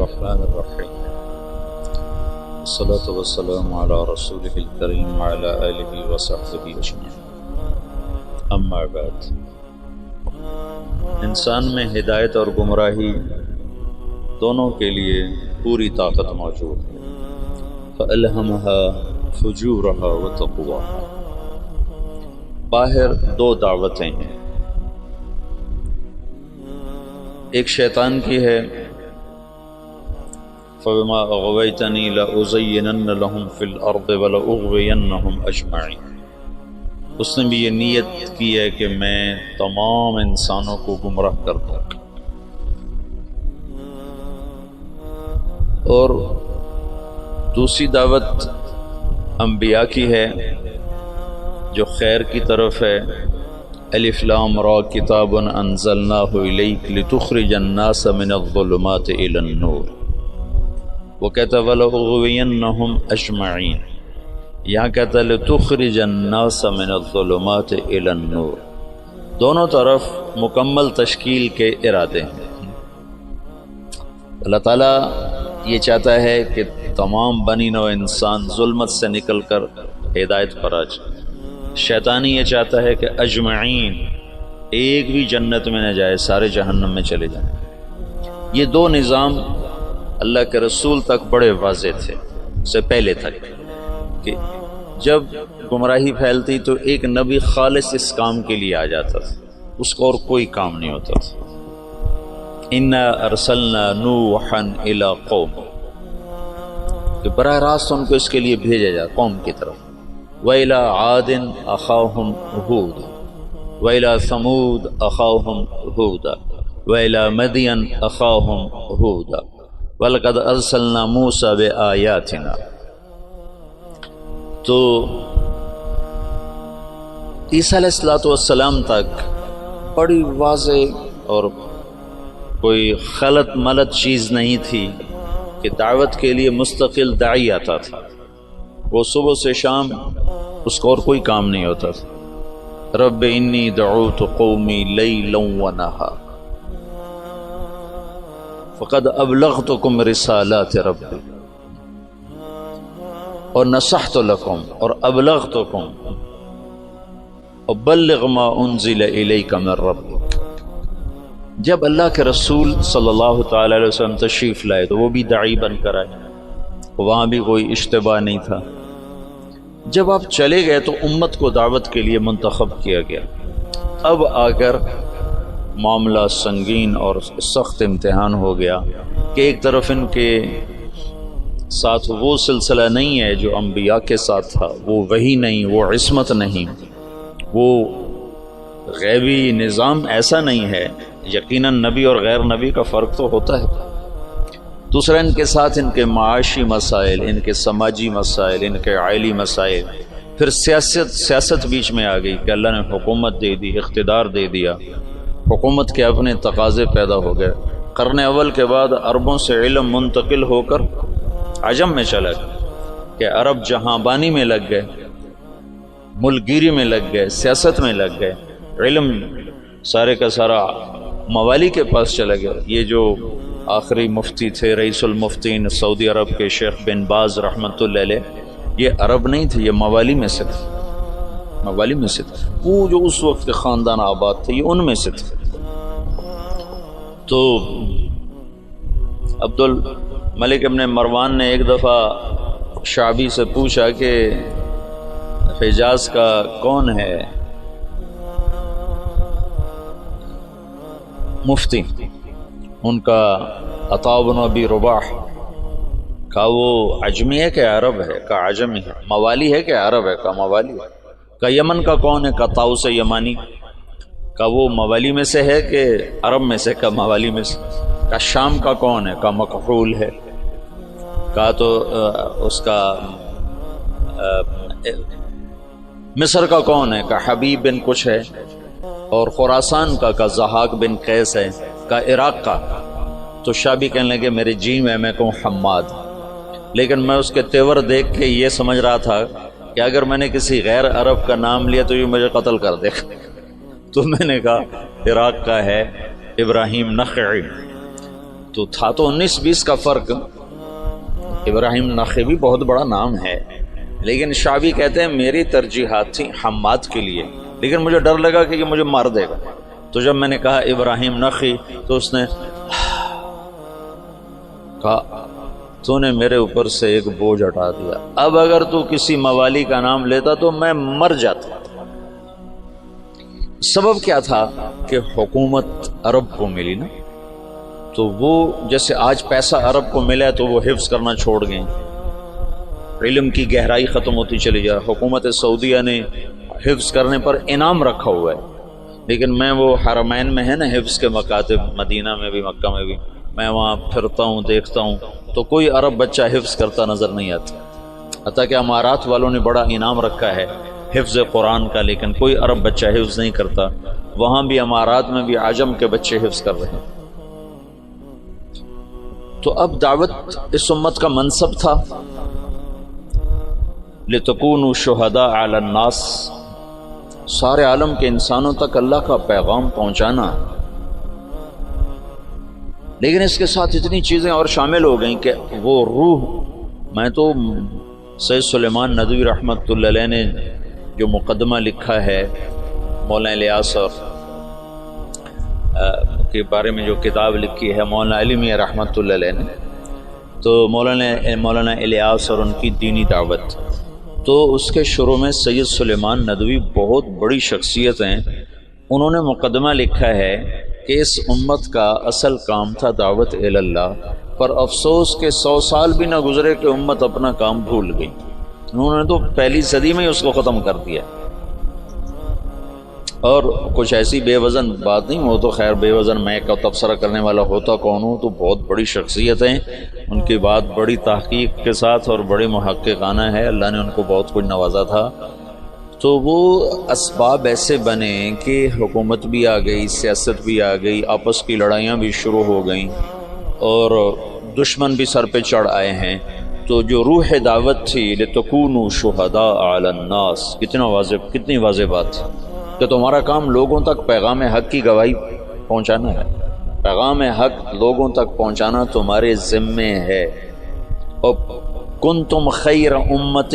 الرحمن الرحيم والصلاة والسلام على رسوله الكريم وعلى آله وصحبه أجمعين اما بعد۔ انسان میں ہدایت اور گمراہی دونوں کے لیے پوری طاقت موجود ہے۔ فَأَلْهَمَهَا فُجُورَهَا وَتَقْوَاهَا۔ باہر دو دعوتیں ہیں، ایک شیطان کی ہے فَبِمَا أَغْوَيْتَنِي لَأُزَيِّنَنَّ لَهُمْ فِي الْأَرْضِ وَلَأُغْوِيَنَّهُمْ أَجْمَعِينَ۔ اس نے بھی یہ نیت کی ہے کہ میں تمام انسانوں کو گمراہ کر دوں۔ اور دوسری دعوت انبیاء کی ہے جو خیر کی طرف ہے۔ الف لام را کتاب انزلناہ الیک لتخرج الناس من الظلمات الی النور، وہ کہتا وَلَأُغْوِيَنَّهُمْ أَجْمَعِينَ، یہاں کہتا لِتُخْرِجَ النَّاسَ مِنَ الظُّلُمَاتِ إِلَى النُّورِ۔ دونوں طرف مکمل تشکیل کے ارادے ہیں۔ اللہ تعالیٰ یہ چاہتا ہے کہ تمام بنی نوع انسان ظلمت سے نکل کر ہدایت پر آ جائے۔ شیطانی یہ چاہتا ہے کہ اجمعین، ایک بھی جنت میں نہ جائے، سارے جہنم میں چلے جائیں۔ یہ دو نظام اللہ کے رسول تک بڑے واضح تھے، اس سے پہلے تک، کہ جب گمراہی پھیلتی تو ایک نبی خالص اس کام کے لیے آ جاتا تھا، اس کو اور کوئی کام نہیں ہوتا تھا۔ اِنَّا أَرْسَلْنَا نُوحًا إِلَىٰ قَوْمٍ، کہ براہ راست ان کو اس کے لیے بھیجا جائے قوم کی طرف۔ وَإِلَىٰ عَادٍ أَخَاهُمْ هُودًا وَإِلَىٰ ثَمُودَ أَخَاهُمْ هُودًا وَإِلَىٰ مَدْيَنَ أَخَاهُمْ هُودًا وَلَقَدْ أَرْسَلْنَا مُوسَىٰ بِآيَاتِنَا۔ تو عیسیٰ علیہ السلام تک بڑی واضح اور کوئی خلط ملط چیز نہیں تھی کہ دعوت کے لیے مستقل داعی آتا تھا، وہ صبح سے شام اس کو اور کوئی کام نہیں ہوتا تھا۔ رب انی دعوت قومی لیلا ونہارا فقد ابلغتکم رسالات ربی اور نصحت لکم اور ابلغتکم وبلغ ما انزل الیک من ربک۔ جب اللہ کے رسول صلی اللہ تعالی علیہ وسلم تشریف لائے تو وہ بھی داعی بن کر آئے، وہاں بھی کوئی اشتباہ نہیں تھا۔ جب آپ چلے گئے تو امت کو دعوت کے لیے منتخب کیا گیا۔ اب آ کر معاملہ سنگین اور سخت امتحان ہو گیا کہ ایک طرف ان کے ساتھ وہ سلسلہ نہیں ہے جو انبیاء کے ساتھ تھا، وہ وحی نہیں، وہ عصمت نہیں، وہ غیبی نظام ایسا نہیں ہے۔ یقیناً نبی اور غیر نبی کا فرق تو ہوتا ہے۔ دوسرا، ان کے ساتھ ان کے معاشی مسائل، ان کے سماجی مسائل، ان کے عائلی مسائل، پھر سیاست بیچ میں آ گئی کہ اللہ نے حکومت دے دی، اقتدار دے دیا، حکومت کے اپنے تقاضے پیدا ہو گئے۔ قرن اول کے بعد عربوں سے علم منتقل ہو کر عجم میں چلا گیا کہ عرب جہاں بانی میں لگ گئے، ملک گیری میں لگ گئے، سیاست میں لگ گئے، علم سارے کا سارا موالی کے پاس چلا گیا۔ یہ جو آخری مفتی تھے، رئیس المفتین سعودی عرب کے شیخ بن باز رحمۃ اللہ علیہ، یہ عرب نہیں تھے، یہ موالی میں سے تھے، موالی میں سے تھے۔ وہ جو اس وقت کے خاندان آباد تھے یہ ان میں سے تھے۔ تو عبد الملک ابن مروان نے ایک دفعہ شعبی سے پوچھا کہ حجاز کا کون ہے مفتی؟ ان کا عطاء بن ابی رباح۔ کہا وہ عجمی ہے کہ عرب ہے؟ کہا عجمی ہے۔ موالی ہے کہ عرب ہے؟ کہا موالی ہے۔ کہا یمن کا کون ہے؟ کہا طاؤس یمانی۔ کہا وہ موالی میں سے ہے کہ عرب میں سے؟ کہا موالی میں سے۔ کہا شام کا کون ہے؟ کہا مکحول ہے۔ کہا تو اس کا مصر کا کون ہے؟ کہا حبیب بن کچھ ہے۔ اور خراسان کا زحاق بن قیس ہے۔ کہا عراق کا۔ تو شابی کہنے لگے میرے جی میں کہوں حماد، لیکن میں اس کے تیور دیکھ کے یہ سمجھ رہا تھا کہ اگر میں نے کسی غیر عرب کا نام لیا تو یہ مجھے قتل کر دے گا۔ تو میں نے کہا عراق کا ہے ابراہیم نخعی۔ تو تھا تو 19-20 کا فرق. ابراہیم نخعی بھی بہت بڑا نام ہے، لیکن شعبی کہتے ہیں میری ترجیحات تھی حماد کے لیے، لیکن مجھے ڈر لگا کہ یہ مجھے مار دے گا. تو جب میں نے کہا ابراہیم نخعی تو اس نے کہا تو نے میرے اوپر سے ایک بوجھ ہٹا دیا. اب اگر تو کسی موالی کا نام لیتا تو میں مر جاتا. سبب کیا تھا کہ حکومت عرب کو ملی نا، تو وہ جیسے آج پیسہ عرب کو ملا تو وہ حفظ کرنا چھوڑ گئے، علم کی گہرائی ختم ہوتی چلی جائے. حکومت سعودیہ نے حفظ کرنے پر انعام رکھا ہوا ہے، لیکن میں وہ حرمین میں ہے نا حفظ کے مکاتب، مدینہ میں بھی مکہ میں بھی، میں وہاں پھرتا ہوں دیکھتا ہوں تو کوئی عرب بچہ حفظ کرتا نظر نہیں آتا. حتیٰ کہ امارات والوں نے بڑا انعام رکھا ہے حفظ قرآن کا، لیکن کوئی عرب بچہ حفظ نہیں کرتا. وہاں بھی امارات میں بھی عجم کے بچے حفظ کر رہے ہیں. تو اب دعوت اس امت کا منصب تھا لِتَكُونُوا شُهَدَاءَ عَلَى النَّاسِ، سارے عالم کے انسانوں تک اللہ کا پیغام پہنچانا. لیکن اس کے ساتھ اتنی چیزیں اور شامل ہو گئیں کہ وہ روح، میں تو سید سلیمان ندوی رحمۃ اللہ علیہ نے جو مقدمہ لکھا ہے مولانا الیاس کے بارے میں جو کتاب لکھی ہے مولانا علی میاں رحمۃ اللہ علیہ نے، تو مولانا الیاس اور ان کی دینی دعوت، تو اس کے شروع میں سید سلیمان ندوی بہت بڑی شخصیت ہیں، انہوں نے مقدمہ لکھا ہے کہ اس امت کا اصل کام تھا دعوت اللہ، پر افسوس کہ 100 سال بھی نہ گزرے کہ امت اپنا کام بھول گئی. انہوں نے تو پہلی صدی میں ہی اس کو ختم کر دیا. اور کچھ ایسی بے وزن بات نہیں، وہ تو خیر بے وزن میں کا تبصرہ کرنے والا ہوتا کون ہوں، تو بہت بڑی شخصیت ہیں، ان کی بات بڑی تحقیق کے ساتھ اور بڑی محققانہ ہے، اللہ نے ان کو بہت کچھ نوازا تھا. تو وہ اسباب ایسے بنے کہ حکومت بھی آ گئی، سیاست بھی آ گئی، آپس کی لڑائیاں بھی شروع ہو گئیں اور دشمن بھی سر پہ چڑھ آئے ہیں. تو جو روح دعوت تھی لِتَكُونُوا شُهَدَاءَ عَلَى النَّاسِ، کتنی واضح بات تھی کہ تمہارا کام لوگوں تک پیغام حق کی گواہی پہنچانا ہے. پیغام حق لوگوں تک پہنچانا تمہارے ذمے ہے. اور کنتم خیر امت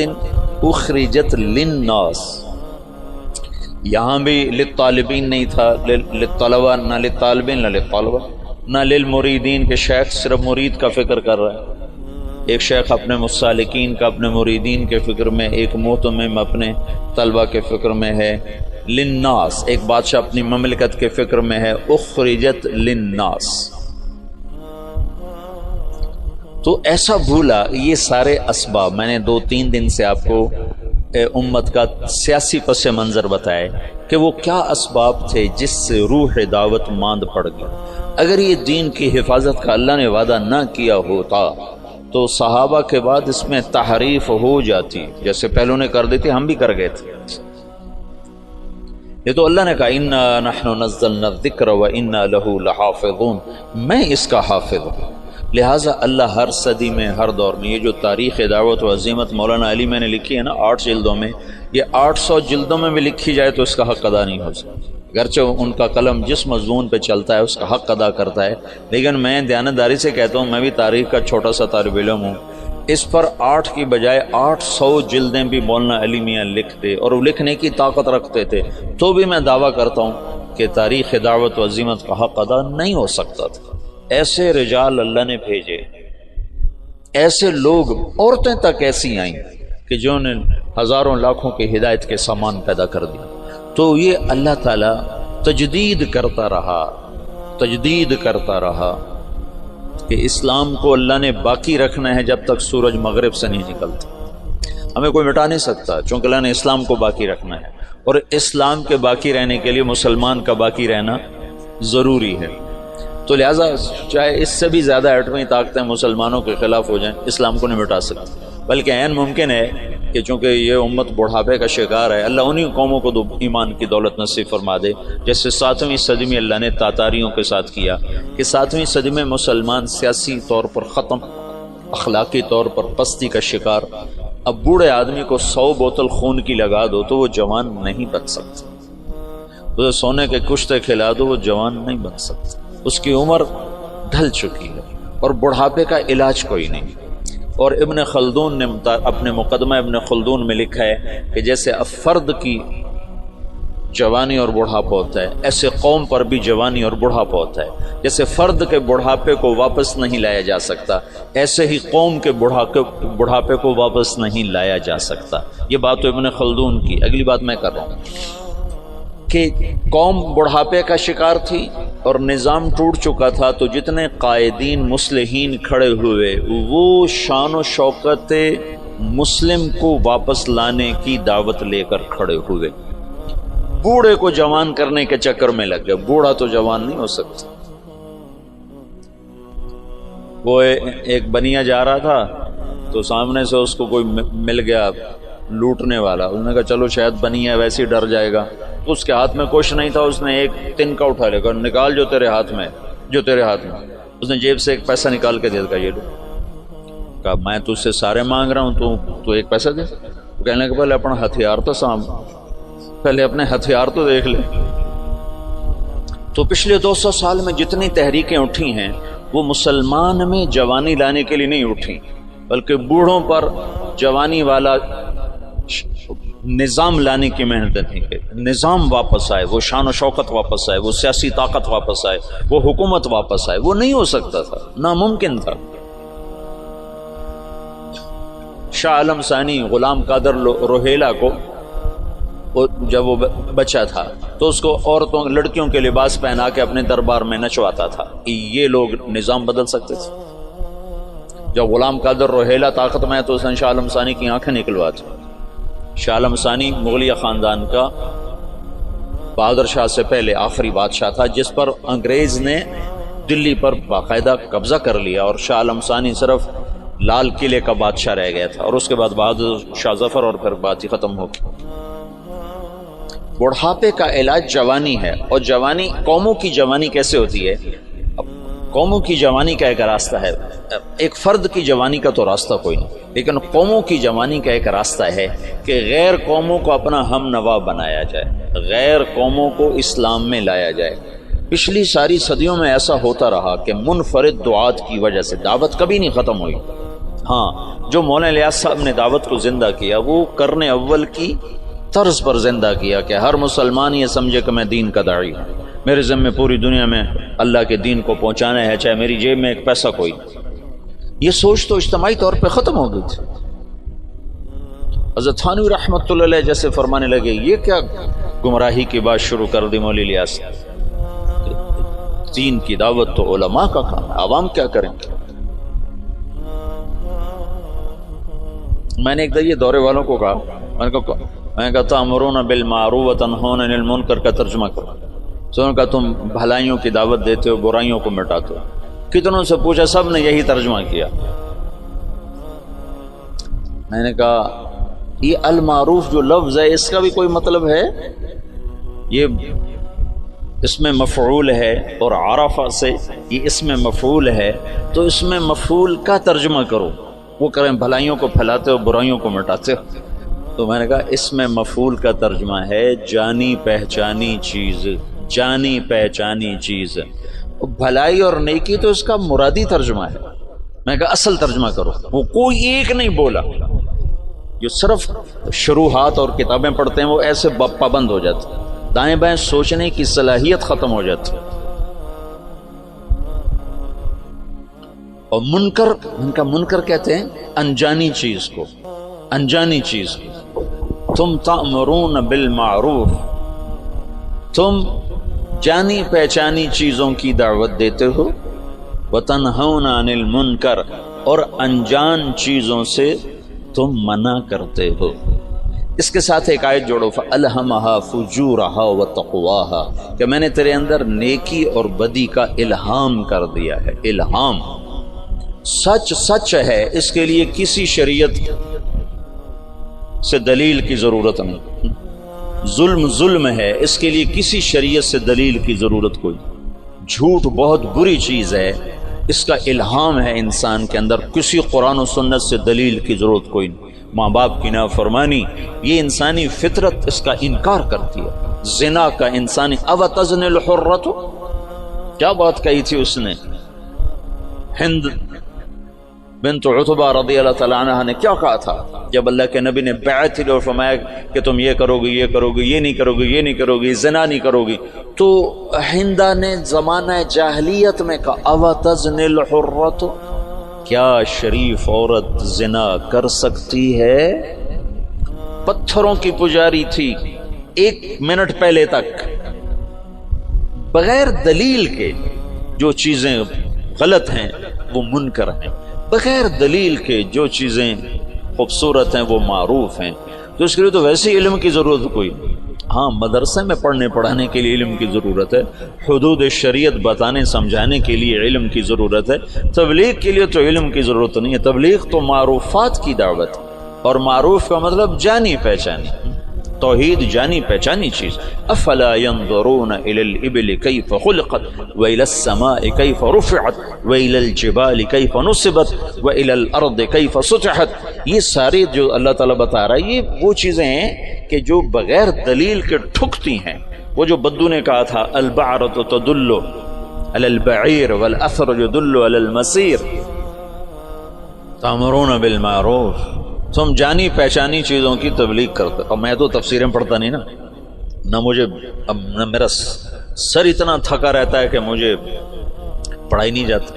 اخرجت للناس، یہاں بھی للطالبین نہیں تھا، للطلبہ، نہ للطالبین نہ للطلبہ نہ للمریدین کہ شیخ صرف مرید کا فکر کر رہا ہے. ایک شیخ اپنے مسالکین کا، اپنے مریدین کے فکر میں، ایک مہتمم اپنے طلبہ کے فکر میں ہے. للناس، ایک بادشاہ اپنی مملکت کے فکر میں ہے. اخرجت للناس، تو ایسا بھولا. یہ سارے اسباب میں نے 2-3 دن سے آپ کو امت کا سیاسی پس منظر بتائے کہ وہ کیا اسباب تھے جس سے روح دعوت ماند پڑ گئی. اگر یہ دین کی حفاظت کا اللہ نے وعدہ نہ کیا ہوتا تو صحابہ کے بعد اس میں تحریف ہو جاتی، جیسے پہلو نے کر دی تھی، ہم بھی کر گئے تھے. یہ تو اللہ نے کہا اِنَّا نَحْنُ نَزَّلْنَا الذِّكْرَ وَإِنَّا لَهُ لَحَافِظُونَ، میں اس کا حافظ ہوں. لہٰذا اللہ ہر صدی میں، ہر دور میں، یہ جو تاریخ دعوت و عظیمت مولانا علی میں نے لکھی ہے نا 8 جلدوں میں، یہ 800 جلدوں میں بھی لکھی جائے تو اس کا حق ادا نہیں ہو سکتا. گرچہ ان کا قلم جس مضمون پہ چلتا ہے اس کا حق ادا کرتا ہے، لیکن میں دیانتداری سے کہتا ہوں، میں بھی تاریخ کا چھوٹا سا طالب علم ہوں، اس پر 8 کی بجائے 800 جلدیں بھی مولانا علی میاں لکھتے اور وہ لکھنے کی طاقت رکھتے تھے، تو بھی میں دعویٰ کرتا ہوں کہ تاریخ دعوت و عظیمت کا حق ادا نہیں ہو سکتا تھا. ایسے رجال اللہ نے بھیجے، ایسے لوگ، عورتیں تک ایسی آئیں کہ جنہوں نے ہزاروں لاکھوں کی ہدایت کے سامان پیدا کر دیا. تو یہ اللہ تعالیٰ تجدید کرتا رہا کہ اسلام کو اللہ نے باقی رکھنا ہے جب تک سورج مغرب سے نہیں نکلتا. ہمیں کوئی مٹا نہیں سکتا، چونکہ اللہ نے اسلام کو باقی رکھنا ہے، اور اسلام کے باقی رہنے کے لیے مسلمان کا باقی رہنا ضروری ہے. تو لہٰذا چاہے اس سے بھی زیادہ ایٹمی طاقتیں مسلمانوں کے خلاف ہو جائیں، اسلام کو نہیں مٹا سکتے. بلکہ عین ممکن ہے کہ چونکہ یہ امت بڑھاپے کا شکار ہے، اللہ انہی قوموں کو ایمان کی دولت نصیب فرما دے، جیسے 7ویں صدی میں اللہ نے تاتاریوں کے ساتھ کیا کہ 7ویں صدی میں مسلمان سیاسی طور پر ختم، اخلاقی طور پر پستی کا شکار. اب بوڑھے آدمی کو 100 بوتل خون کی لگا دو تو وہ جوان نہیں بن سکتا، اسے سونے کے کشتے کھلا دو وہ جوان نہیں بن سکتا. اس کی عمر ڈھل چکی ہے اور بڑھاپے کا علاج کوئی نہیں. اور ابن خلدون نے اپنے مقدمہ ابن خلدون میں لکھا ہے کہ جیسے فرد کی جوانی اور بڑھاپا ہوتا ہے ایسے قوم پر بھی جوانی اور بڑھاپا ہوتا ہے. جیسے فرد کے بڑھاپے کو واپس نہیں لایا جا سکتا ایسے ہی قوم کے بڑھاپے کو واپس نہیں لایا جا سکتا. یہ بات تو ابن خلدون کی. اگلی بات میں کر رہا ہوں کہ قوم بڑھاپے کا شکار تھی اور نظام ٹوٹ چکا تھا، تو جتنے قائدین مصلحین کھڑے ہوئے وہ شان و شوکت مسلم کو واپس لانے کی دعوت لے کر کھڑے ہوئے. بوڑھے کو جوان کرنے کے چکر میں لگ گئے. بوڑھا تو جوان نہیں ہو سکتا. وہ ایک بنیا جا رہا تھا تو سامنے سے اس کو کوئی مل گیا لوٹنے والا. اس نے کہا چلو شاید بنیا ویسے ہی ڈر جائے گا. تو اس کے ہاتھ میں کچھ نہیں تھا. اس نے ایک تنکا اٹھا لے کر نکال جو تیرے ہاتھ میں. اس نے جیب سے ایک پیسہ نکال کے دے دیا. یہ لو. کہا میں تجھ سے سارے مانگ رہا ہوں تو ایک پیسہ دے. کہنے کے پہلے اپنا ہتھیار تو سام پہلے اپنے ہتھیار تو دیکھ لے. تو پچھلے 200 سال میں جتنی تحریکیں اٹھی ہیں وہ مسلمان میں جوانی لانے کے لیے نہیں اٹھی بلکہ بوڑھوں پر جوانی والا نظام لانے کی محنت تھی کہ نظام واپس آئے، وہ شان و شوکت واپس آئے، وہ سیاسی طاقت واپس آئے، وہ حکومت واپس آئے. وہ نہیں ہو سکتا تھا، ناممکن تھا. شاہ عالم ثانی غلام قادر روہیلا کو جب وہ بچہ تھا تو اس کو عورتوں لڑکیوں کے لباس پہنا کے اپنے دربار میں نچواتا تھا. یہ لوگ نظام بدل سکتے تھے؟ جب غلام قادر روہیلا طاقت میں تو اس نے شاہ عالم ثانی کی آنکھیں نکلواتی. شاہ عالم ثانی مغلیہ خاندان کا بہادر شاہ سے پہلے آخری بادشاہ تھا جس پر انگریز نے دلی پر باقاعدہ قبضہ کر لیا اور شاہ عالم ثانی صرف لال قلعے کا بادشاہ رہ گیا تھا اور اس کے بعد بہادر شاہ ظفر اور پھر بات ہی ختم ہو گئی. بڑھاپے کا علاج جوانی ہے. اور جوانی قوموں کی جوانی کیسے ہوتی ہے؟ قوموں کی جوانی کا ایک راستہ ہے. ایک فرد کی جوانی کا تو راستہ کوئی نہیں، لیکن قوموں کی جوانی کا ایک راستہ ہے کہ غیر قوموں کو اپنا ہم نوا بنایا جائے، غیر قوموں کو اسلام میں لایا جائے. پچھلی ساری صدیوں میں ایسا ہوتا رہا کہ منفرد دعات کی وجہ سے دعوت کبھی نہیں ختم ہوئی. ہاں، جو مولانا الیاس صاحب نے دعوت کو زندہ کیا وہ قرن اول کی طرز پر زندہ کیا کہ ہر مسلمان یہ سمجھے کہ میں دین کا داعی ہوں، میرے ذمہ پوری دنیا میں اللہ کے دین کو پہنچانا ہے، چاہے میری جیب میں ایک پیسہ کوئی. یہ سوچ تو اجتماعی طور پہ ختم ہو گئی تھی. حضرت تھانوی رحمۃ اللہ علیہ جیسے فرمانے لگے یہ کیا گمراہی کی بات شروع کر دی مولی الیاس. دین کی دعوت تو علماء کا کام ہے، عوام کیا کریں گے. میں نے ایک یہ دورے والوں کو کہا، میں کہا تأمرون بالمعروف وتنہون عن المنکر کا ترجمہ کرو. تو نے کہا تم بھلائیوں کی دعوت دیتے ہو، برائیوں کو مٹاتے ہو. کتنوں سے پوچھا، سب نے یہی ترجمہ کیا. میں نے کہا یہ المعروف جو لفظ ہے اس کا بھی کوئی مطلب ہے؟ یہ اس میں مفعول ہے اور عرفہ سے یہ اس میں مفعول ہے، تو اس میں مفعول کا ترجمہ کرو. وہ کریں بھلائیوں کو پھیلاتے ہو، برائیوں کو مٹاتے ہو. تو میں نے کہا اس میں مفعول کا ترجمہ ہے جانی پہچانی چیز، جانی پہچانی چیز. بھلائی اور نیکی تو اس کا مرادی ترجمہ ہے. میں کہا اصل ترجمہ کرو. وہ کوئی ایک نہیں بولا. جو صرف شروحات اور کتابیں پڑھتے ہیں وہ ایسے پابند ہو جاتے، دائیں بائیں سوچنے کی صلاحیت ختم ہو جاتی. اور منکر، ان کا منکر کہتے ہیں انجانی چیز کو، انجانی چیز کو. تم تأمرون بالمعروف، تم جانی پہچانی چیزوں کی دعوت دیتے ہو. وتنہون عن المنکر، اور انجان چیزوں سے تم منع کرتے ہو. اس کے ساتھ ایک آیت جوڑو، فَأَلْهَمَهَا فُجُورَهَا وَتَقْوَاهَا، کہ میں نے تیرے اندر نیکی اور بدی کا الہام کر دیا ہے. الہام سچ سچ ہے، اس کے لیے کسی شریعت سے دلیل کی ضرورت نہیں. ظلم ظلم ہے، اس کے لیے کسی شریعت سے دلیل کی ضرورت کوئی. جھوٹ بہت بری چیز ہے، اس کا الہام ہے انسان کے اندر، کسی قرآن و سنت سے دلیل کی ضرورت کوئی نہیں. ماں باپ کی نافرمانی، یہ انسانی فطرت اس کا انکار کرتی ہے. زنا کا انسانی، او تزن الحرۃ، کیا بات کہی تھی اس نے ہند بنت عتبہ رضی اللہ تعالیٰ عنہ نے کیا کہا تھا جب اللہ کے نبی نے بیعت لی اور فرمایا کہ تم یہ کرو گے، یہ کرو گے، یہ نہیں کرو گے، یہ نہیں کرو گے، زنا نہیں کرو گی، تو ہندا نے زمانہ جاہلیت میں کہا اوتزنی الحرۃ، کیا شریف عورت زنا کر سکتی ہے؟ پتھروں کی پجاری تھی 1 منٹ پہلے تک، بغیر دلیل کے جو چیزیں غلط ہیں وہ منکر ہیں، بغیر دلیل کے جو چیزیں خوبصورت ہیں وہ معروف ہیں، تو اس کے لیے تو ویسے ہی علم کی ضرورت کوئی نہیں۔ ہاں مدرسے میں پڑھنے پڑھانے کے لیے علم کی ضرورت ہے، حدود شریعت بتانے سمجھانے کے لیے علم کی ضرورت ہے، تبلیغ کے لیے تو علم کی ضرورت نہیں ہے، تبلیغ تو معروفات کی دعوت ہے، اور معروف کا مطلب جانی پہچانی، توحید جانی پہچانی چیز۔ افلا ينظرون الى الابل كيف خلقت والى السماء كيف رفعت والى الجبال كيف نصبت والى الارض كيف سطحت، یہ سارے جو اللہ تعالیٰ بتا رہا ہے یہ وہ چیزیں ہیں کہ جو بغیر دلیل کے ٹھکتی ہیں۔ وہ جو بدو نے کہا تھا البعرۃ تدل علی البعیر والاثر يدل علی المسیر تأمرون بالمعروف، تم جانی پہچانی چیزوں کی تبلیغ کرتے۔ اور میں تو تفسیریں پڑھتا نہیں نا، نہ مجھے اب نہ میرا سر اتنا تھکا رہتا ہے کہ مجھے پڑھائی نہیں جاتی،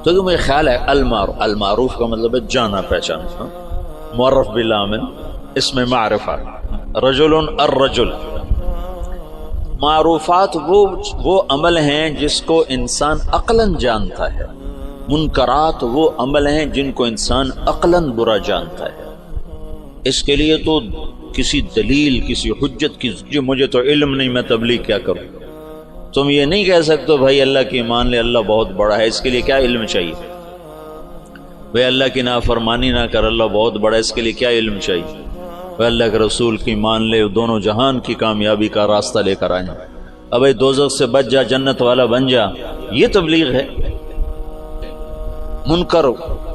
تو مجھے خیال ہے المعروف کا مطلب ہے جانا پہچانا، معرف بالعامل اس میں معرفہ، رجل الرجل، معروفات وہ عمل ہیں جس کو انسان عقلاً جانتا ہے، منکرات وہ عمل ہیں جن کو انسان عقلاً برا جانتا ہے۔ اس کے لیے تو کسی دلیل کسی حجت کی جو مجھے تو علم نہیں میں تبلیغ کیا کروں، تم یہ نہیں کہہ سکتے بھائی اللہ کی مان لے اللہ بہت بڑا ہے، اس کے لیے کیا علم چاہیے؟ بھائی اللہ کی نافرمانی نہ کر اللہ بہت بڑا ہے، اس کے لیے کیا علم چاہیے؟ بھائی اللہ کے رسول کی مان لے دونوں جہان کی کامیابی کا راستہ لے کر آئیں، اب دوزخ سے بچ جا جنت والا بن جا، یہ تبلیغ ہے؟ منکر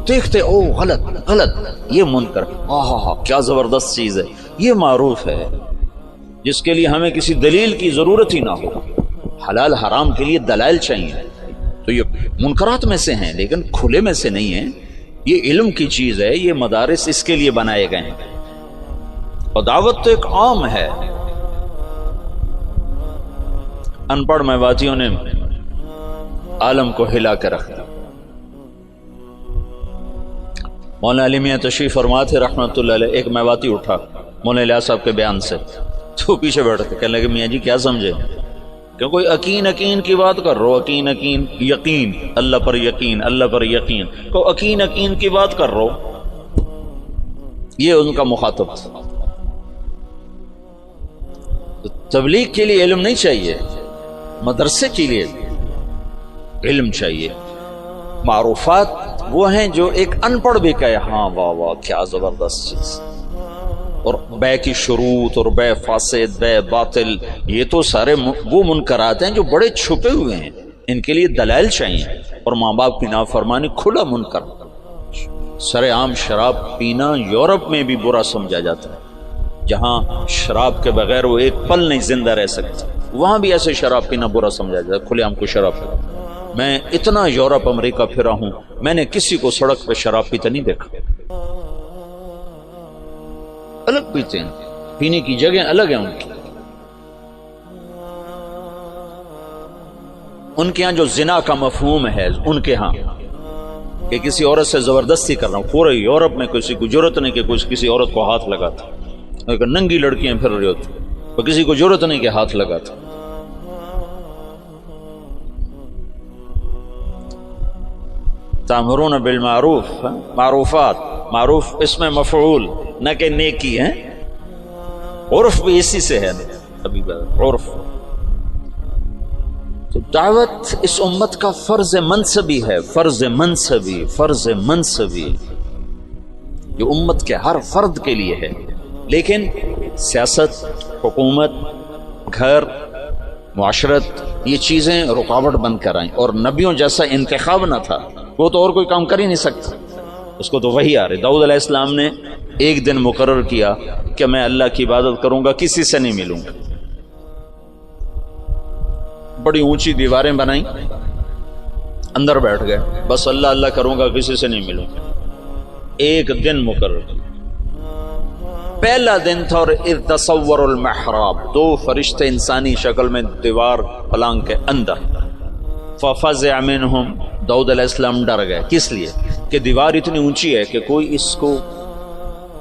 دیکھتے او غلط یہ منکر، ہاں کیا زبردست چیز ہے، یہ معروف ہے جس کے لیے ہمیں کسی دلیل کی ضرورت ہی نہ ہو۔ حلال حرام کے لیے دلائل چاہیے، تو یہ منکرات میں سے ہیں لیکن کھلے میں سے نہیں ہیں، یہ علم کی چیز ہے، یہ مدارس اس کے لیے بنائے گئے ہیں، اور دعوت تو ایک عام ہے۔ ان پڑھ میواتیوں نے عالم کو ہلا کے رکھ دیا۔ مولانا علی میاں تشریف فرما تھے رحمۃ اللہ علیہ، ایک میواتی اٹھا مولانا الیاس صاحب کے بیان سے، تو پیچھے بیٹھ کے کہنے لگے میاں جی کیا سمجھے کہ کوئی یقین کی بات کر رہو، یقین اللہ پر یقین کو یقین کی بات کر رہو، یہ ان کا مخاطب تھا۔ تبلیغ کے لیے علم نہیں چاہیے، مدرسے کے لیے علم چاہیے۔ معروفات وہ ہیں جو ایک ان پڑھ بھی کہے ہاں واہ کیا زبردست چیز، اور بے کی شروط اور بے فاسد بے باطل، یہ تو سارے وہ منکرات ہیں جو بڑے چھپے ہوئے ہیں، ان کے لیے دلائل چاہیے۔ اور ماں باپ کی نافرمانی کھلا منکر، سر عام شراب پینا یورپ میں بھی برا سمجھا جاتا ہے، جہاں شراب کے بغیر وہ ایک پل نہیں زندہ رہ سکتے، وہاں بھی ایسے شراب پینا برا سمجھا جاتا ہے، کھلے عام کو شراب پینا۔ میں اتنا یورپ امریکہ پھرا ہوں، میں نے کسی کو سڑک پہ شراب پیتا نہیں دیکھا، الگ پیتے ہیں، پینے کی جگہ الگ ہیں ان کی۔ ان کے ہاں جو زنا کا مفہوم ہے ان کے ہاں کہ کسی عورت سے زبردستی کر رہا ہوں، پورے یورپ میں کسی کو ضرورت نہیں کہ کسی عورت کو ہاتھ لگاتا، لیکن ننگی لڑکیاں پھر رہی ہوتی تو کسی کو ضرورت نہیں کہ ہاتھ لگاتا۔ تامرون بالمعروف، معروفات، معروف اس میں مفعول نہ کہ نیکی ہے، عرف بھی اسی سے ہے، ابھی عرف۔ تو دعوت اس امت کا فرض منصبی ہے، فرض منصبی جو امت کے ہر فرد کے لیے ہے، لیکن سیاست، حکومت، گھر، معاشرت یہ چیزیں رکاوٹ بن کر آئیں، اور نبیوں جیسا انتخاب نہ تھا، وہ تو اور کوئی کام کر ہی نہیں سکتا، اس کو تو وہی آ رہی۔ داؤد علیہ السلام نے ایک دن مقرر کیا کہ میں اللہ کی عبادت کروں گا، کسی سے نہیں ملوں گا، بڑی اونچی دیواریں بنائیں اندر بیٹھ گئے، بس اللہ اللہ کروں گا، کسی سے نہیں ملوں. ایک دن مقرر، پہلا دن تھا، اور اذ تصور المحراب، دو فرشتے انسانی شکل میں دیوار پلنگ کے اندر. ففزع منہم، داؤد علیہ السلام ڈر گئے. کس لیے؟ کہ دیوار اتنی اونچی ہے کہ کوئی اس کو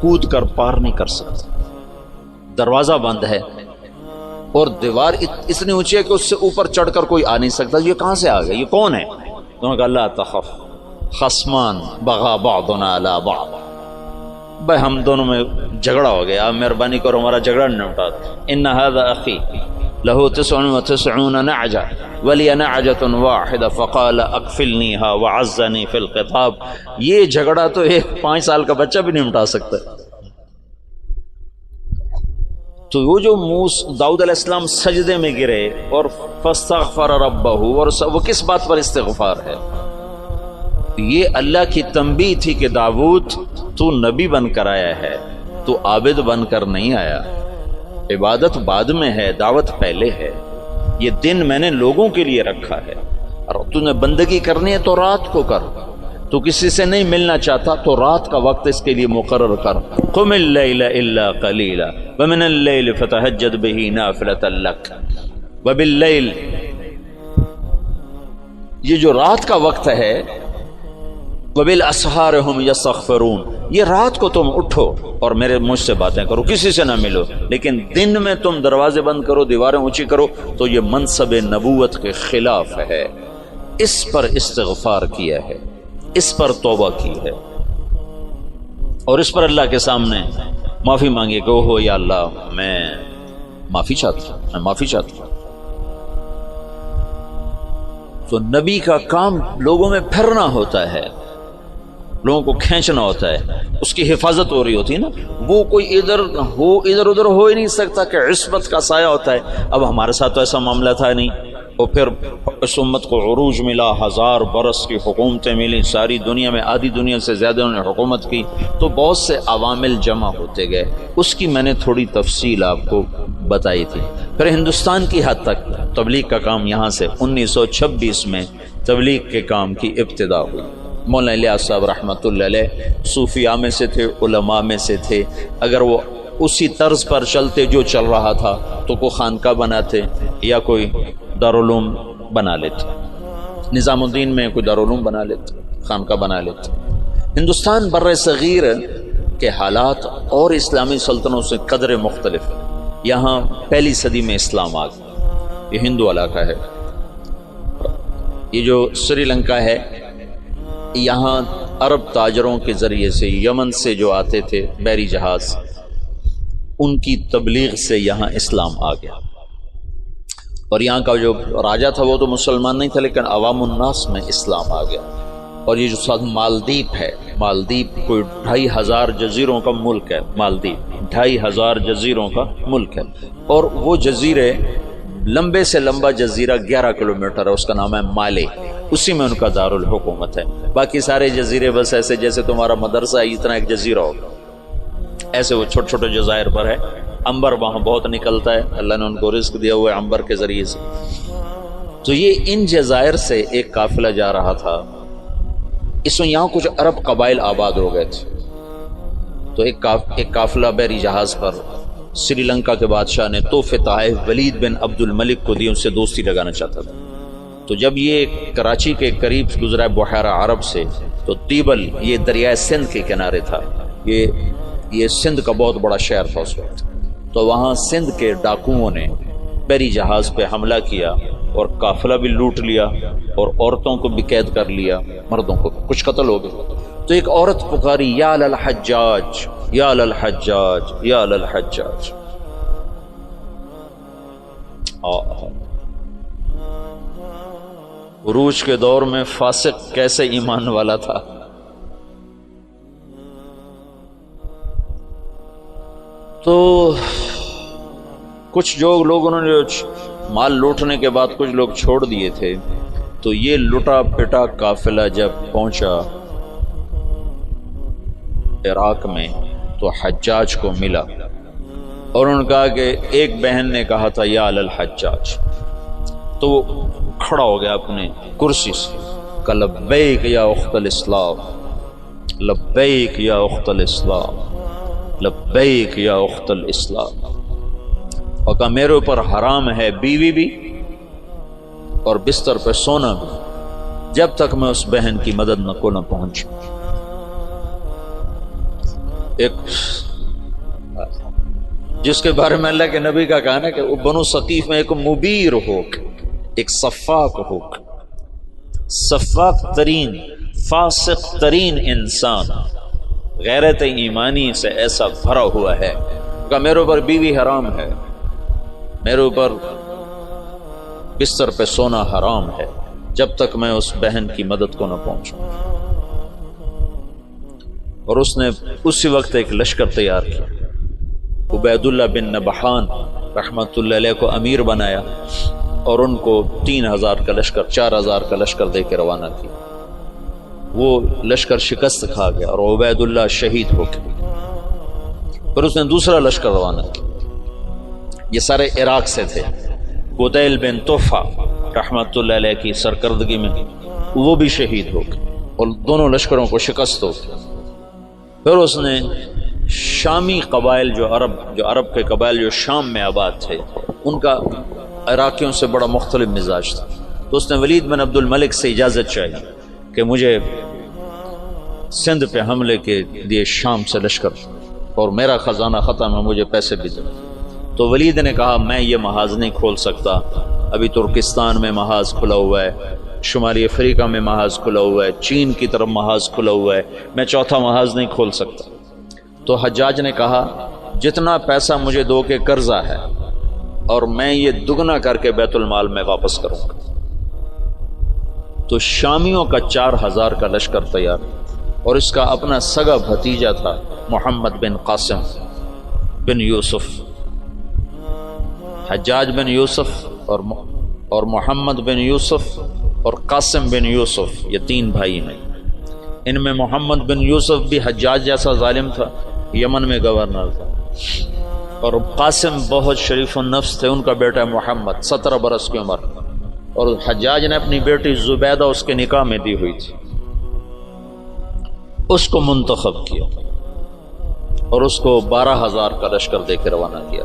کود کر پار نہیں کر سکتا، دروازہ بند ہے، اور دیوار اتنی اونچی ہے کہ اس سے اوپر چڑھ کر کوئی آ نہیں سکتا. یہ کہاں سے آ گئے، یہ کون ہے؟ انہوں نے کہا لا تخف خصمان بغا بعضنا علی بعض، بھائی ہم دونوں میں جھگڑا ہو گیا، آپ مہربانی کرو ہمارا جھگڑا نہ اٹھا. ان هذا اخی له 99 نعجہ ولی نعجۃ واحدہ فقال اکفلنیھا وعزنی فی الخطاب. یہ جھگڑا تو ایک 5 سال کا بچہ بھی نہیں مٹا سکتا. تو وہ جو داؤد علیہ السلام سجدے میں گرے اور فاستغفر ربہ، اور وہ کس بات پر استغفار ہے؟ یہ اللہ کی تنبیہ تھی کہ داؤد تو نبی بن کر آیا ہے، تو عابد بن کر نہیں آیا. عبادت بعد میں ہے، دعوت پہلے ہے. یہ دن میں نے لوگوں کے لیے رکھا ہے، اور تو نے بندگی کرنی ہے تو رات کو کر. تو کسی سے نہیں ملنا چاہتا تو رات کا وقت اس کے لیے مقرر کر. قم اللیل الا قلیلا ومن اللیل فتہجد بہ نافلۃ لک وباللیل. یہ جو رات کا وقت ہے، وبالاسحار هم یستغفرون، یہ رات کو تم اٹھو اور میرے مجھ سے باتیں کرو، کسی سے نہ ملو. لیکن دن میں تم دروازے بند کرو، دیواریں اونچی کرو، تو یہ منصب نبوت کے خلاف ہے. اس پر استغفار کیا ہے، اس پر توبہ کی ہے، اور اس پر اللہ کے سامنے معافی مانگے کہ اوہ یا اللہ میں معافی چاہتا ہوں، میں معافی چاہتا ہوں. تو نبی کا کام لوگوں میں پھرنا ہوتا ہے، لوگوں کو کھینچنا ہوتا ہے، اس کی حفاظت ہو رہی ہوتی ہے نا. وہ کوئی ادھر ادھر ہو ہی نہیں سکتا کہ عصمت کا سایہ ہوتا ہے. اب ہمارے ساتھ تو ایسا معاملہ تھا نہیں، اور پھر اس امت کو عروج ملا، 1000 برس کی حکومتیں ملی، ساری دنیا میں آدھی دنیا سے زیادہ انہوں نے حکومت کی، تو بہت سے عوامل جمع ہوتے گئے. اس کی میں نے تھوڑی تفصیل آپ کو بتائی تھی. پھر ہندوستان کی حد تک تبلیغ کا کام یہاں سے 1926 میں تبلیغ کے کام کی ابتدا ہوئی. مولانا الیاس صاحب رحمۃ اللہ علیہ صوفیاء میں سے تھے، علماء میں سے تھے. اگر وہ اسی طرز پر چلتے جو چل رہا تھا تو کوئی خانقاہ بناتے یا کوئی دارالعلوم بنا لیتے. نظام الدین میں کوئی دارالعلوم بنا لیتے، خانقاہ بنا لیتے. ہندوستان بر صغیر کے حالات اور اسلامی سلطنتوں سے قدر مختلف. یہاں 1 صدی میں اسلام آ گیا. یہ ہندو علاقہ ہے. یہ جو سری لنکا ہے، یہاں عرب تاجروں کے ذریعے سے یمن سے جو آتے تھے بحری جہاز، ان کی تبلیغ سے یہاں اسلام آ گیا. اور یہاں کا جو راجہ تھا وہ تو مسلمان نہیں تھا، لیکن عوام الناس میں اسلام آ گیا. اور یہ جو ساتھ مالدیپ ہے، مالدیپ کوئی 2500 جزیروں کا ملک ہے. مالدیپ 2500 جزیروں کا ملک ہے، اور وہ جزیرے لمبے سے لمبا جزیرہ 11 کلومیٹر ہے، اس کا نام ہے مالے. اسی میں ان کا دارالحکومت ہے. باقی سارے جزیرے بس ایسے جیسے تمہارا مدرسہ ہے، اتنا ایک جزیرہ ہوگا. ایسے وہ چھوٹے چھوٹے جزائر پر ہے. عنبر وہاں بہت نکلتا ہے، اللہ نے ان کو رزق دیا ہوا ہے عنبر کے ذریعے سے. تو یہ ان جزائر سے ایک قافلہ جا رہا تھا. اس میں یہاں کچھ عرب قبائل آباد ہو گئے تھے. تو ایک قافلہ بحری جہاز پر سری لنکا کے بادشاہ نے تحفے تحائف ولید بن عبد الملک کو دی، ان سے دوستی لگانا چاہتا تھا. تو جب یہ کراچی کے قریب گزرا بحیرہ عرب سے، تو تیبل یہ دریائے سندھ کے کنارے تھا. یہ سندھ کا بہت بڑا شہر تھا اس وقت. تو وہاں سندھ کے ڈاکوؤں نے بحری جہاز پہ حملہ کیا اور قافلہ بھی لوٹ لیا، اور عورتوں کو بھی قید کر لیا، مردوں کو کچھ قتل ہو گئے. تو ایک عورت پکاری یا للحجاج یا للحجاج یا للحجاج. عروج کے دور میں فاسق کیسے ایمان والا تھا. تو کچھ لوگوں نے مال لوٹنے کے بعد کچھ لوگ چھوڑ دیے تھے. تو یہ لٹا پٹا قافلہ جب پہنچا عراق میں تو حجاج کو ملا، اور انہوں نے کہا کہ ایک بہن نے کہا تھا یا للحجاج. تو وہ کھڑا ہو گیا اپنے کرسی سے کہ لبیک یا اخت الاسلام، لبیک یا اخت الاسلام، لبیک یا اخت الاسلام، اور کہا میرے اوپر حرام ہے بیوی بھی اور بستر پہ سونا بھی جب تک میں اس بہن کی مدد کو نہ پہنچوں۔ ایک جس کے بارے میں اللہ کے نبی کا کہنا ہے کہ وہ بنو ثقیف میں ایک مبیر ہو، ایک صفاق ہو، صفاق ترین فاسق ترین انسان غیرت ایمانی سے ایسا بھرا ہوا ہے کہ میرے اوپر بیوی حرام ہے، میرے اوپر بستر پہ سونا حرام ہے جب تک میں اس بہن کی مدد کو نہ پہنچوں۔ اور اس نے اسی وقت ایک لشکر تیار کیا، عبید اللہ بن نبحان رحمت اللہ علیہ کو امیر بنایا اور ان کو 3000 کا لشکر 4000 کا لشکر دے کے روانہ کیا۔ وہ لشکر شکست کھا گیا اور عبید اللہ شہید ہو گئے۔ پھر اس نے دوسرا لشکر روانہ کیا، یہ سارے عراق سے تھے۔ قدیل بن طوفہ رحمت اللہ علیہ کی سرکردگی میں وہ بھی شہید ہو گئے اور دونوں لشکروں کو شکست ہو گئی۔ پھر اس نے شامی قبائل جو عرب کے قبائل جو شام میں آباد تھے ان کا عراقیوں سے بڑا مختلف مزاج تھا، تو اس نے ولید بن عبد الملک سے اجازت چاہی کہ مجھے سندھ پہ حملے کے لیے شام سے لشکر اور میرا خزانہ ختم ہے، مجھے پیسے بھی دو۔ تو ولید نے کہا میں یہ محاذ نہیں کھول سکتا، ابھی ترکستان میں محاذ کھلا ہوا ہے، شمالی افریقہ میں محاذ کھلا ہوا ہے، چین کی طرف محاذ کھلا ہوا ہے، میں چوتھا محاذ نہیں کھول سکتا۔ تو حجاج نے کہا جتنا پیسہ مجھے دو کے قرضہ ہے اور میں یہ دگنا کر کے بیت المال میں واپس کروں گا۔ تو شامیوں کا 4000 کا لشکر تیار اور اس کا اپنا سگا بھتیجا تھا محمد بن قاسم بن یوسف، حجاج بن یوسف اور محمد بن یوسف اور قاسم بن یوسف، یہ 3 بھائی ہیں۔ ان میں محمد بن یوسف بھی حجاج جیسا ظالم تھا، یمن میں گورنر تھا، اور قاسم بہت شریف النفس تھے، ان کا بیٹا محمد 17 برس کی عمر، اور حجاج نے اپنی بیٹی زبیدہ اس کے نکاح میں دی ہوئی تھی، اس کو منتخب کیا اور اس کو 12000 کا لشکر دے کے روانہ کیا،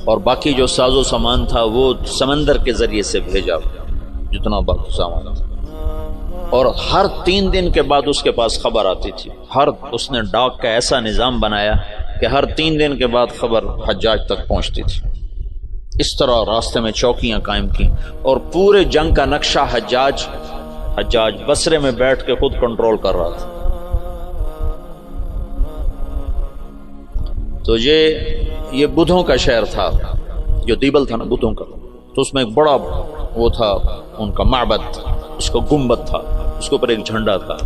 اور باقی جو ساز و سامان تھا وہ سمندر کے ذریعے سے بھیجا جتنا باقی سامان تھا، اور ہر 3 دن کے بعد اس کے پاس خبر آتی تھی۔ اس نے ڈاک کا ایسا نظام بنایا کہ ہر 3 دن کے بعد خبر حجاج تک پہنچتی تھی۔ اس طرح راستے میں چوکیاں قائم کی اور پورے جنگ کا نقشہ حجاج بصرے میں بیٹھ کے خود کنٹرول کر رہا تھا۔ تو یہ بدھوں کا شہر تھا، جو دیبل تھا نا بدھوں کا، تو اس میں ایک بڑا وہ تھا ان کا معبد، اس کا گنبد تھا، اس کے اوپر ایک جھنڈا تھا۔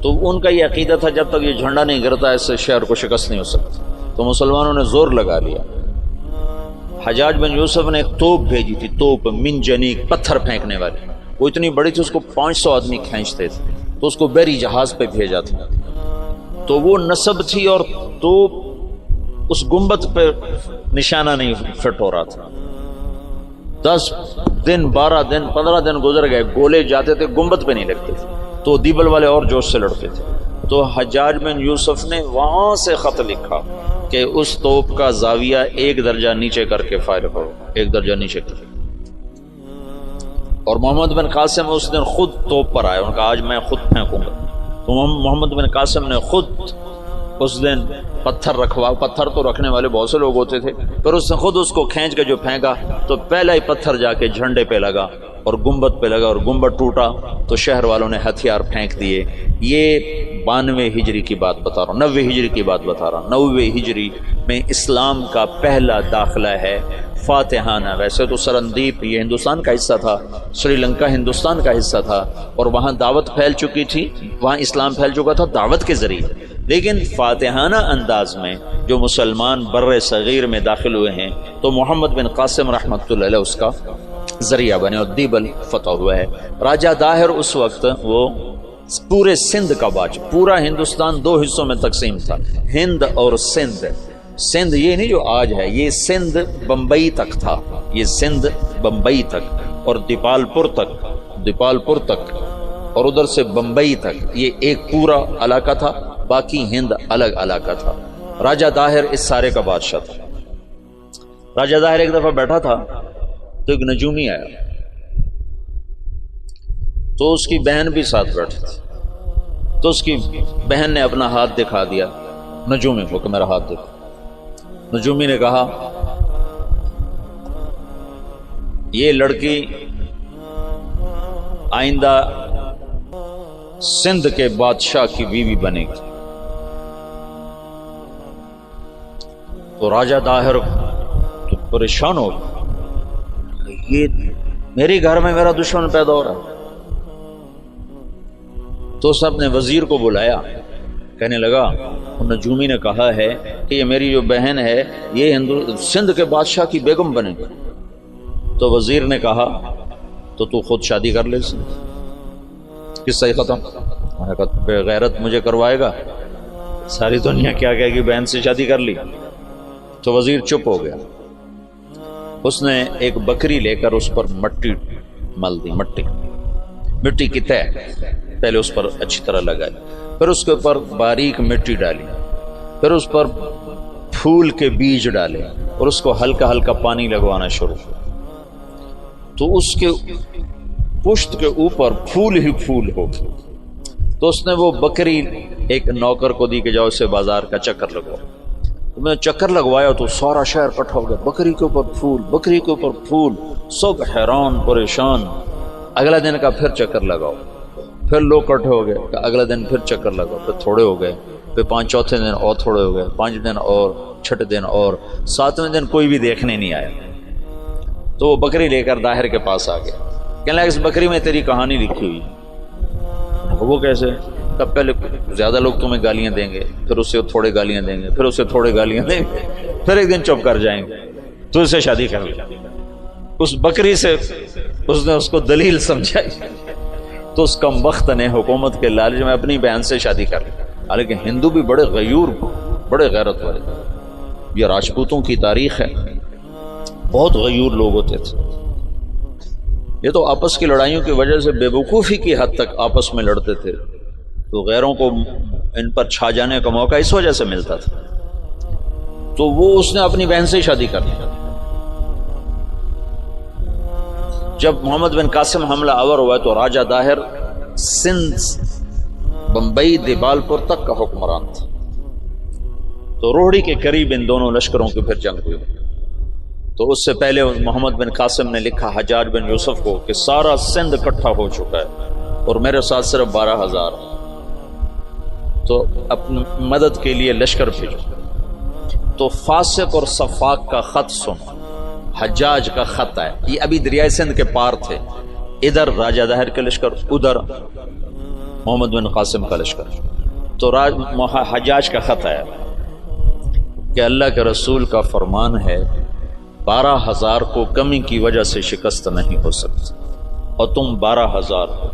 تو ان کا یہ عقیدہ تھا جب تک یہ جھنڈا نہیں گرتا اس سے شہر کو شکست نہیں ہو سکتی۔ تو مسلمانوں نے زور لگا لیا، حجاج بن یوسف نے ایک توپ بھیجی تھی، توپ منجنیق، پتھر پھینکنے والی، وہ اتنی بڑی تھی اس کو 500 آدمی کھینچتے تھے، تو اس کو بحری جہاز پہ بھیجا تھا۔ تو وہ نصب تھی اور توپ اس گنبد پہ نشانہ نہیں فٹ ہو رہا تھا۔ 10 دن 12 دن 15 دن گزر گئے، گولے جاتے تھے گنبد پہ نہیں لگتے تھے، تو دیبل والے اور جوش سے لڑتے تھے۔ تو حجاج بن یوسف نے وہاں سے خط لکھا کہ اس توپ کا زاویہ 1 درجہ نیچے کر کے فائر کرو، 1 درجہ نیچے کر۔ اور محمد بن قاسم اس دن خود توپ پر آئے، ان کا آج میں خود پھینکوں گا۔ تو محمد بن قاسم نے خود اس دن پتھر تو رکھنے والے بہت سے لوگ ہوتے تھے، پھر اس نے خود اس کو کھینچ کے جو پھینکا تو پہلا ہی پتھر جا کے جھنڈے پہ لگا اور گنبد پہ لگا اور گنبد ٹوٹا، تو شہر والوں نے ہتھیار پھینک دیے۔ یہ 92 ہجری کی بات بتا رہا ہوں، 90 ہجری کی بات بتا رہا ہوں۔ 90 ہجری میں اسلام کا پہلا داخلہ ہے فاتحانہ۔ ویسے تو سرندیپ یہ ہندوستان کا حصہ تھا، سری لنکا ہندوستان کا حصہ تھا، اور وہاں دعوت پھیل چکی تھی، وہاں اسلام پھیل چکا تھا دعوت کے ذریعے، لیکن فاتحانہ انداز میں جو مسلمان بر صغیر میں داخل ہوئے ہیں تو محمد بن قاسم رحمۃ اللہ علیہ اس کا ذریعہ بنے اور دیبل فتح ہوا ہے۔ راجہ داہر اس وقت وہ پورے سندھ کا باج، پورا ہندوستان 2 حصوں میں تقسیم تھا، ہند اور سندھ۔ سندھ یہ نہیں جو آج ہے، یہ سندھ بمبئی تک تھا، یہ سندھ بمبئی تک، اور دیپال پور تک اور ادھر سے بمبئی تک، یہ ایک پورا علاقہ تھا، باقی ہند الگ علاقہ تھا۔ راجہ داہر اس سارے کا بادشاہ تھا۔ راجہ داہر ایک دفعہ بیٹھا تھا تو ایک نجومی آیا، تو اس کی بہن بھی ساتھ بیٹھی تھی، تو اس کی بہن نے اپنا ہاتھ دکھا دیا نجومی کو کہ میرا ہاتھ دیکھو۔ نجومی نے کہا یہ لڑکی آئندہ سندھ کے بادشاہ کی بیوی بنے گی۔ تو راجہ داہر تو پریشان ہو گیا، یہ میرے گھر میں میرا دشمن پیدا ہو رہا ہے۔ تو اس اپنے وزیر کو بلایا، کہنے لگا نجومی نے کہا ہے کہ یہ میری جو بہن ہے یہ سندھ کے بادشاہ کی بیگم بنے گی۔ تو وزیر نے کہا تو خود شادی کر لے سے، قصہ ہی ختم۔ میں نے کہا بے غیرت مجھے کروائے گا، ساری دنیا کیا کہے گی بہن سے شادی کر لی۔ تو وزیر چپ ہو گیا۔ اس نے ایک بکری لے کر اس پر مٹی مل دی، مٹی کی تہ پہلے اس پر اچھی طرح لگائی، پھر اس کے اوپر باریک مٹی ڈالی، پھر اس پر پھول کے بیج ڈالے اور اس کو ہلکا ہلکا پانی لگوانا شروع کیا۔ تو اس کے پشت کے اوپر پھول ہی پھول ہو گئے۔ تو اس نے وہ بکری ایک نوکر کو دی کہ جاؤ اسے بازار کا چکر لگواؤ۔ تو میں چکر لگوایا تو سارا شہر اکٹھا ہو گیا، بکری کے اوپر پھول، بکری کے اوپر پھول، سب حیران پریشان۔ اگلا دن کا پھر چکر لگاؤ، پھر لوگ اکٹھے ہو گئے، اگلا دن پھر چکر لگاؤ، پھر تھوڑے ہو گئے، پھر چوتھے دن اور تھوڑے ہو گئے، 5 دن اور، چھٹے دن اور، 7ویں دن کوئی بھی دیکھنے نہیں آیا۔ تو وہ بکری لے کر داہر کے پاس آ گیا، کہنے لگا اس بکری میں تیری کہانی لکھی ہوئی۔ وہ کیسے؟ تب پہلے زیادہ لوگ تمہیں گالیاں دیں گے، پھر اسے تھوڑے گالیاں دیں گے، پھر اسے تھوڑے گالیاں دیں گے، پھر ایک دن چپ کر جائیں گے، تو اسے شادی کر لی۔ اس بکری سے اس نے اس کو دلیل سمجھائی، تو اس کم بخت نے حکومت کے لالچ میں اپنی بہن سے شادی کر لی۔ حالانکہ ہندو بھی بڑے غیور، بڑے غیرت والے، یہ راجپوتوں کی تاریخ ہے، بہت غیور لوگ ہوتے تھے۔ یہ تو آپس کی لڑائیوں کی وجہ سے بے وقوفی کی حد تک آپس میں لڑتے تھے، تو غیروں کو ان پر چھا جانے کا موقع اس وجہ سے ملتا تھا۔ تو وہ اس نے اپنی بہن سے شادی کر لی۔ جب محمد بن قاسم حملہ آور ہوا تو راجہ داہر سندھ، بمبئی، دیبالپور تک کا حکمران تھا۔ تو روہڑی کے قریب ان دونوں لشکروں کی پھر جنگ ہوئی۔ تو اس سے پہلے محمد بن قاسم نے لکھا حجاج بن یوسف کو کہ سارا سندھ اکٹھا ہو چکا ہے اور میرے ساتھ صرف 12,000، تو اپنی مدد کے لیے لشکر بھیجو۔ تو فاسق اور صفاق کا خط سنو، حجاج کا خط ہے، یہ ابھی دریائے سندھ کے پار تھے، ادھر راجہ داہر کا لشکر، ادھر محمد بن قاسم کا لشکر۔ تو حجاج کا خط ہے کہ اللہ کے رسول کا فرمان ہے 12,000 کو کمی کی وجہ سے شکست نہیں ہو سکتی، اور تم 12,000 ہو،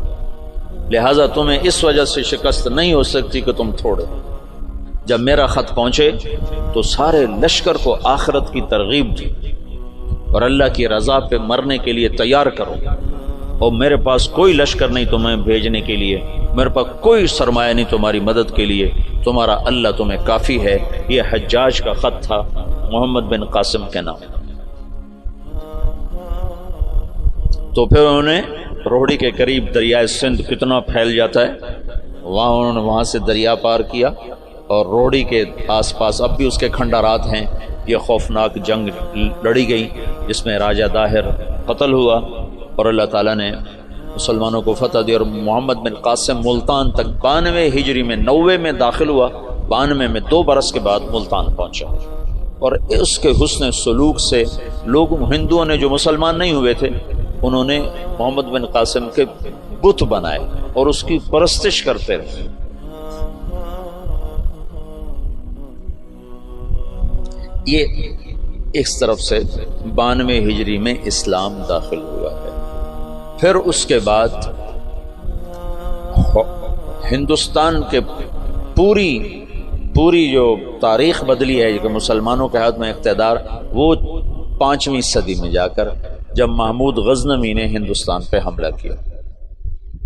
لہذا تمہیں اس وجہ سے شکست نہیں ہو سکتی کہ تم تھوڑے۔ جب میرا خط پہنچے تو سارے لشکر کو آخرت کی ترغیب دی اور اللہ کی رضا پہ مرنے کے لیے تیار کرو، اور میرے پاس کوئی لشکر نہیں تمہیں بھیجنے کے لیے، میرے پاس کوئی سرمایہ نہیں تمہاری مدد کے لیے، تمہارا اللہ تمہیں کافی ہے۔ یہ حجاج کا خط تھا محمد بن قاسم کے نام۔ تو پھر انہوں نے روہڑی کے قریب دریائے سندھ کتنا پھیل جاتا ہے، انہوں نے وہاں سے دریا پار کیا، اور روہڑی کے آس پاس اب بھی اس کے کھنڈرات ہیں۔ یہ خوفناک جنگ لڑی گئی جس میں راجہ داہر قتل ہوا اور اللہ تعالیٰ نے مسلمانوں کو فتح دی، اور محمد بن قاسم ملتان تک 92 ہجری میں 90 میں داخل ہوا، 92 میں 2 برس کے بعد ملتان پہنچا، اور اس کے حسن سلوک سے لوگ ہندوؤں نے جو مسلمان نہیں ہوئے تھے انہوں نے محمد بن قاسم کے بت بنائے اور اس کی پرستش کرتے رہے۔ یہ اس طرف سے 92 ہجری میں اسلام داخل ہوا ہے۔ پھر اس کے بعد ہندوستان کے پوری جو تاریخ بدلی ہے کہ مسلمانوں کے ہاتھ میں اقتدار، وہ 5ویں صدی میں جا کر جب محمود غزنوی نے ہندوستان پہ حملہ کیا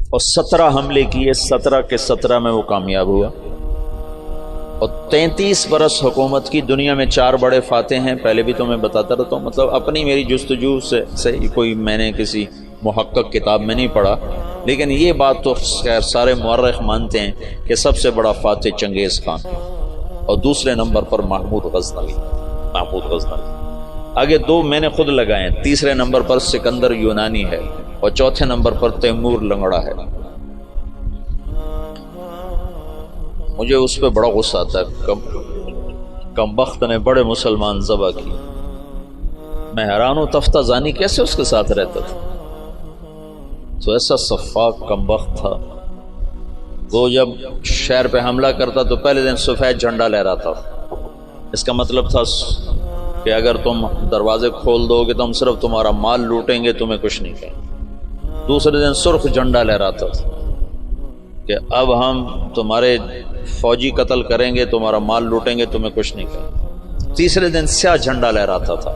اور 17 حملے کیے، 17 کے 17 میں وہ کامیاب ہوا، اور 33 برس حکومت کی۔ دنیا میں 4 بڑے فاتح ہیں، پہلے بھی تو میں بتاتا رہتا ہوں، مطلب اپنی میری جستجو سے کوئی میں نے کسی محقق کتاب میں نہیں پڑھا، لیکن یہ بات تو خیر سارے مورخ مانتے ہیں کہ سب سے بڑا فاتح چنگیز خان اور دوسرے نمبر پر محمود غزنوی۔ آگے 2 میں نے خود لگائے ہیں، تیسرے نمبر پر سکندر یونانی ہے اور چوتھے نمبر پر تیمور لنگڑا ہے۔ مجھے اس پہ بڑا غصہ آتا ہے، کم بخت نے بڑے مسلمان ذبح کی۔ میں حیران ہوں تفتہ زانی کیسے اس کے ساتھ رہتا تھا، تو ایسا صفاق کم بخت تھا۔ وہ جب شہر پہ حملہ کرتا تو پہلے دن سفید جھنڈا لہراتا، اس کا مطلب تھا کہ اگر تم دروازے کھول دو گے تو ہم صرف تمہارا مال لوٹیں گے، تمہیں کچھ نہیں کہیں۔ دوسرے دن سرخ جھنڈا لہراتا تھا کہ اب ہم تمہارے فوجی قتل کریں گے، تمہارا مال لوٹیں گے، تمہیں کچھ نہیں کہیں۔ تیسرے دن سیاہ جھنڈا لہراتا تھا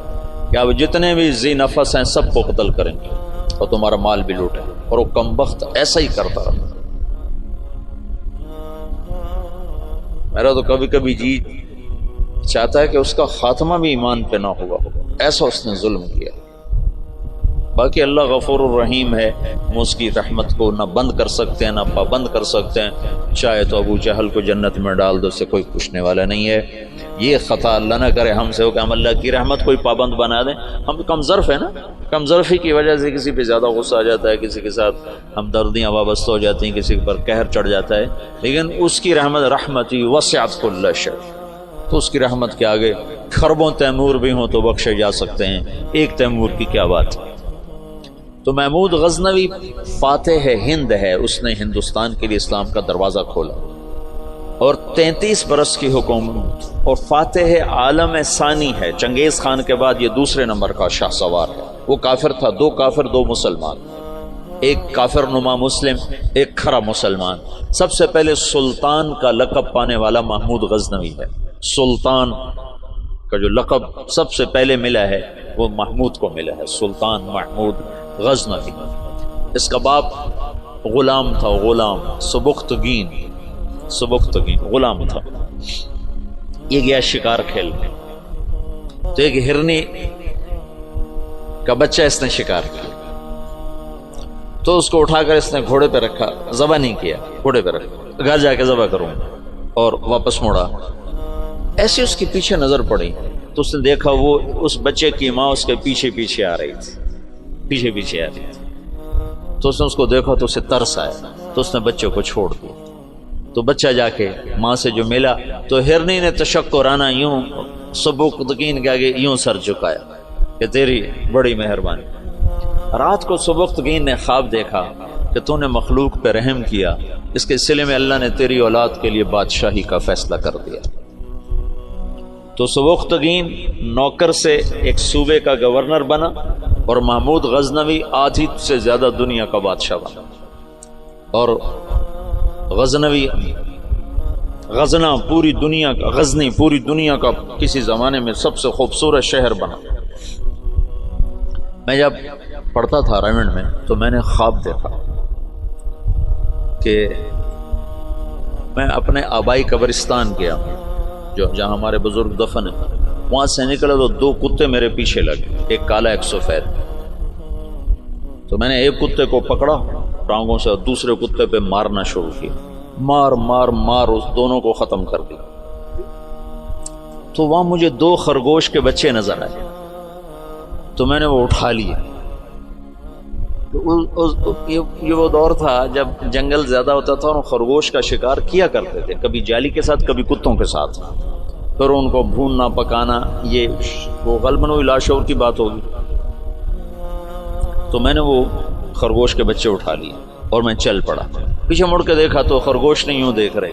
کہ اب جتنے بھی ذی نفس ہیں سب کو قتل کریں گے اور تمہارا مال بھی لوٹیں گے، اور وہ کم بخت ایسا ہی کرتا رہا۔ میرا تو کبھی کبھی جی چاہتا ہے کہ اس کا خاتمہ بھی ایمان پہ نہ ہوا، ایسا اس نے ظلم کیا۔ باقی اللہ غفور الرحیم ہے، ہم اس کی رحمت کو نہ بند کر سکتے ہیں نہ پابند کر سکتے ہیں۔ چاہے تو ابو جہل کو جنت میں ڈال دو، اسے کوئی پوچھنے والا نہیں ہے۔ یہ خطا اللہ نہ کرے ہم سے ہو کہ ہم اللہ کی رحمت کوئی پابند بنا دیں۔ ہم کم ظرف ہیں نا، کم ظرفی کی وجہ سے کسی پہ زیادہ غصہ آ جاتا ہے، کسی کے ساتھ ہمدردیاں وابستہ ہو جاتی ہیں، کسی پر قہر چڑھ جاتا ہے، لیکن اس کی رحمتی وسعت کل شیء، تو اس کی رحمت کے آگے خربوں تیمور بھی ہوں تو بخشے جا سکتے ہیں، ایک تیمور کی کیا بات ہے۔ تو محمود غزنوی فاتح ہند ہے، اس نے ہندوستان کے لیے اسلام کا دروازہ کھولا اور 33 برس کی حکومت، اور فاتح عالم ثانی ہے۔ چنگیز خان کے بعد یہ دوسرے نمبر کا شاہ سوار ہے۔ وہ کافر تھا، 2 کافر 2 مسلمان، ایک کافر نما مسلم، ایک کھرا مسلمان۔ سب سے پہلے سلطان کا لقب پانے والا محمود غزنوی ہے۔ سلطان کا جو لقب سب سے پہلے ملا ہے وہ محمود کو ملا ہے، سلطان محمود غزنوی۔ اس کا باپ غلام تھا، غلام سبکتگین غلام تھا۔ یہ گیا شکار کھیلنے، تو ایک ہرنی کا بچہ اس نے شکار کیا، تو اس کو اٹھا کر اس نے گھوڑے پہ رکھا، ذبح نہیں کیا، گھوڑے پہ رکھا، گھر جا کے ذبح کروں، اور واپس موڑا۔ ایسے اس کے پیچھے نظر پڑی تو اس نے دیکھا وہ اس بچے کی ماں اس کے پیچھے آ رہی تھی، تو اس نے اس کو دیکھا تو اسے ترس آیا، تو اس نے بچے کو چھوڑ دیا۔ تو بچہ جا کے ماں سے جو ملا تو ہرنی نے تشکرانہ یوں سبکتگین کے آگے یوں سر جھکایا کہ تیری بڑی مہربانی۔ رات کو سبکتگین نے خواب دیکھا کہ تو نے مخلوق پہ رحم کیا، اس کے سلے میں اللہ نے تیری اولاد کے لیے بادشاہی کا فیصلہ کر دیا۔ تو سبکتگین نوکر سے ایک صوبے کا گورنر بنا، اور محمود غزنوی آدھی سے زیادہ دنیا کا بادشاہ بنا، اور غزنی پوری دنیا کا کسی زمانے میں سب سے خوبصورت شہر بنا۔ میں جب پڑھتا تھا رائمنڈ میں تو میں نے خواب دیکھا کہ میں اپنے آبائی قبرستان گیا جہاں ہمارے بزرگ دفن ہیں، وہاں سے نکلا تو 2 کتے میرے پیچھے لگے، ایک کالا ایک سفید۔ تو میں نے ایک کتے کو پکڑا ٹانگوں سے اور دوسرے کتے پہ مارنا شروع کیا، مار اس دونوں کو ختم کر دیا۔ تو وہاں مجھے 2 خرگوش کے بچے نظر آئے، تو میں نے وہ اٹھا لیا۔ یہ وہ دور تھا جب جنگل زیادہ ہوتا تھا اور خرگوش کا شکار کیا کرتے تھے، کبھی جالی کے ساتھ کبھی کتوں کے ساتھ، پھر ان کو بھوننا پکانا، یہ وہ غالباً وہی لاشعور کی بات ہوگی۔ تو میں نے وہ خرگوش کے بچے اٹھا لیے اور میں چل پڑا۔ پیچھے مڑ کے دیکھا تو خرگوش نہیں یوں دیکھ رہے،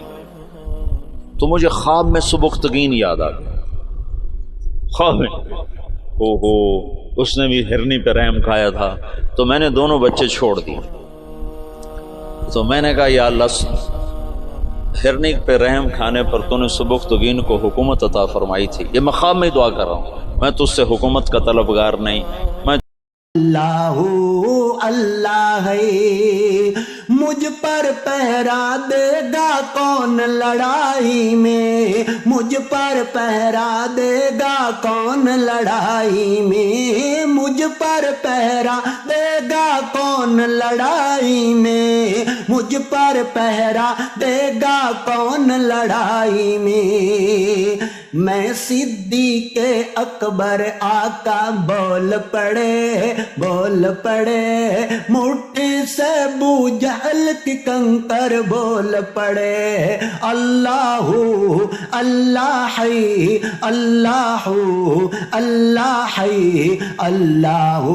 تو مجھے خواب میں سبکتگین یاد آ گیا۔ خواب میں اس نے بھی ہرنی پہ رحم کھایا تھا، تو میں نے دونوں بچے چھوڑ دیے۔ تو میں نے کہا یا اللہ، ہرنی پہ رحم کھانے پر تو نے سبکتگین کو حکومت عطا فرمائی تھی، یہ میں خواب میں دعا کر رہا ہوں، میں تجھ سے حکومت کا طلبگار نہیں، میں اللہ اللہ ہے، مجھ پر پہرا دے گا کون لڑائی میں، مجھ پر پہرا دے گا کون لڑائی میں، مجھ پر پہرا دے گا کون لڑائی میں، مجھ پر پہرا دے گا کون لڑائی میں۔ میں صدیق اکبر آقا بول پڑے بول پڑے، مٹھی سے ابو جہل کی کنکر بول پڑے، اللہ اللہ ہے اللہ اللہ ہے اللہ